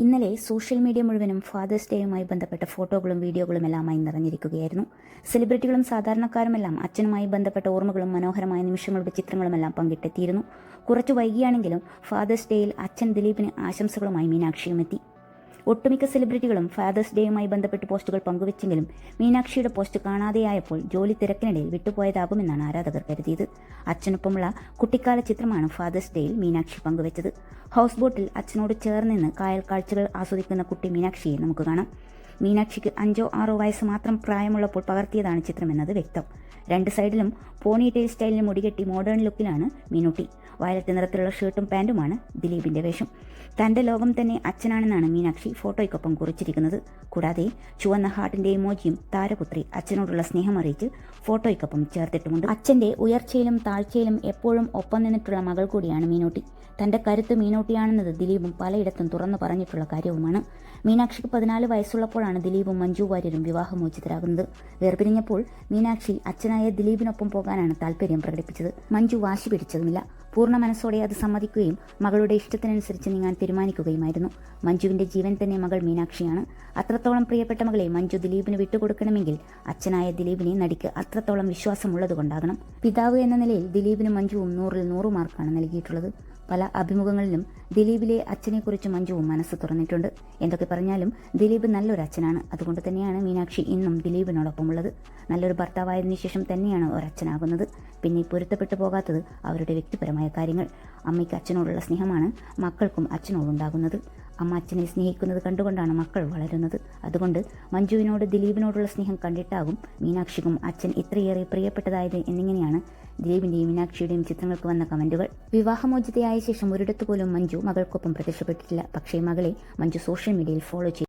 ഇന്നലെ social media മുഴുവനും fathers ഡേയുമായി ബന്ധപ്പെട്ട ഫോട്ടോകളും വീഡിയോകളും എല്ലാമായി നിറഞ്ഞിരിക്കുകയായിരുന്നു. സെലിബ്രിറ്റികളും സാധാരണക്കാരുമെല്ലാം അച്ഛനുമായി ബന്ധപ്പെട്ട ഓർമ്മകളും മനോഹരമായ നിമിഷങ്ങളുടെ ചിത്രങ്ങളുമെല്ലാം പങ്കിട്ടെത്തിയിരുന്നു. കുറച്ചു വൈകിയാണെങ്കിലും ഫാദേഴ്സ് ഡേയിൽ അച്ഛൻ ദിലീപിന് ആശംസകളുമായി മീനാക്ഷിയും എത്തി. ഒട്ടുമിക്ക സെലിബ്രിറ്റികളും ഫാദേഴ്സ് ഡേയുമായി ബന്ധപ്പെട്ട് പോസ്റ്റുകൾ പങ്കുവച്ചെങ്കിലും മീനാക്ഷിയുടെ പോസ്റ്റ് കാണാതെയായപ്പോൾ ജോലി തിരക്കിനിടയിൽ വിട്ടുപോയതാകുമെന്നാണ് ആരാധകർ കരുതിയത്. അച്ഛനൊപ്പമുള്ള കുട്ടിക്കാല ചിത്രമാണ് ഫാദേഴ്സ് ഡേയിൽ മീനാക്ഷി പങ്കുവച്ചത്. ഹൗസ് ബോട്ടിൽ അച്ഛനോട് ചേർന്നിന്ന് കായൽ കാഴ്ചകൾ ആസ്വദിക്കുന്ന കുട്ടി മീനാക്ഷിയെ നമുക്ക് കാണാം. മീനാക്ഷിക്ക് 5-6 വയസ്സ് മാത്രം പ്രായമുള്ളപ്പോൾ പകർത്തിയതാണ് ചിത്രമെന്നത് വ്യക്തം. രണ്ട് സൈഡിലും പോണി ടെയിൽ സ്റ്റൈലിന് മുടികെട്ടി മോഡേൺ ലുക്കിലാണ് മീനുട്ടി. വയലറ്റ് നിറത്തിലുള്ള ഷർട്ടും പാൻറ്റുമാണ് ദിലീപിന്റെ വേഷം. തന്റെ ലോകം തന്നെ അച്ഛനാണെന്നാണ് മീനാക്ഷി ഫോട്ടോയ്ക്കൊപ്പം കുറിച്ചിരിക്കുന്നത്. കൂടാതെ ചുവന്ന ഹാർട്ടിന്റെ ഇമോജിയും താരപുത്രി അച്ഛനോടുള്ള സ്നേഹം അറിയിച്ച് ഫോട്ടോയ്ക്കൊപ്പം ചേർത്തിട്ടുമുണ്ട്. അച്ഛന്റെ ഉയർച്ചയിലും താഴ്ചയിലും എപ്പോഴും ഒപ്പം നിന്നിട്ടുള്ള മകൾ കൂടിയാണ് മീനൂട്ടി. തന്റെ കരുത്ത് മീനൂട്ടിയാണെന്നത് ദിലീപും പലയിടത്തും തുറന്നു പറഞ്ഞിട്ടുള്ള കാര്യവുമാണ്. മീനാക്ഷിക്ക് 14 വയസ്സുള്ളപ്പോഴാണ് ദിലീപും മഞ്ജു വാര്യരും വിവാഹമോചിതരാകുന്നത്. വേർപിരിഞ്ഞപ്പോൾ മീനാക്ഷി അച്ഛനായ ദിലീപിനൊപ്പം പോകാനാണ് താല്പര്യം പ്രകടിപ്പിച്ചത്. മഞ്ജു വാശി പിടിച്ചതുമില്ല. പൂർണ്ണ മനസ്സോടെ അത് സമ്മതിക്കുകയും മകളുടെ ഇഷ്ടത്തിനനുസരിച്ച് നീങ്ങാൻ തീരുമാനിക്കുകയുമായിരുന്നു. മഞ്ജുവിന്റെ ജീവൻ തന്നെ മകൾ മീനാക്ഷിയാണ്. അത്രത്തോളം പ്രിയപ്പെട്ട മകളെ മഞ്ജു ദിലീപിന് വിട്ടുകൊടുക്കണമെങ്കിൽ അച്ഛനായ ദിലീപിനെ നടിക്ക് അത്രത്തോളം വിശ്വാസമുള്ളതുകൊണ്ടാകണം. പിതാവ് എന്ന നിലയിൽ ദിലീപിനും മഞ്ജുവും 100-ൽ 100 മാർക്കാണ് നൽകിയിട്ടുള്ളത്. പല അഭിമുഖങ്ങളിലും ദിലീപിലെ അച്ഛനെക്കുറിച്ച് മഞ്ജുവും മനസ്സ് തുറന്നിട്ടുണ്ട്. എന്തൊക്കെ പറഞ്ഞാലും ദിലീപ് നല്ലൊരു അച്ഛനാണ്. അതുകൊണ്ട് തന്നെയാണ് മീനാക്ഷി ഇന്നും ദിലീപിനോടൊപ്പമുള്ളത്. നല്ലൊരു ഭർത്താവായതിനു ശേഷം തന്നെയാണ് ഒരച്ഛനാകുന്നത്. പിന്നെ പൊരുത്തപ്പെട്ടു പോകാത്തത് അവരുടെ വ്യക്തിപരമായ കാര്യങ്ങൾ. അമ്മയ്ക്ക് അച്ഛനോടുള്ള സ്നേഹമാണ് മക്കൾക്കും അച്ഛനോടുണ്ടാകുന്നത്. അമ്മ അച്ഛനെ സ്നേഹിക്കുന്നത് കണ്ടുകൊണ്ടാണ് മക്കൾ വളരുന്നത്. അതുകൊണ്ട് മഞ്ജുവിനോട് ദിലീപിനോടുള്ള സ്നേഹം കണ്ടിട്ടാകും മീനാക്ഷിക്കും അച്ഛൻ ഇത്രയേറെ പ്രിയപ്പെട്ടതായത് എന്നിങ്ങനെയാണ് ദിലീപിന്റെയും മീനാക്ഷിയുടെയും ചിത്രങ്ങൾക്ക് വന്ന കമന്റുകൾ. വിവാഹമോചിതയായ ശേഷം ഒരിടത്തു പോലും മഞ്ജു മകൾക്കൊപ്പം പ്രത്യക്ഷപ്പെട്ടിട്ടില്ല. പക്ഷേ മകളെ മഞ്ജു സോഷ്യൽ മീഡിയയിൽ ഫോളോ ചെയ്തു.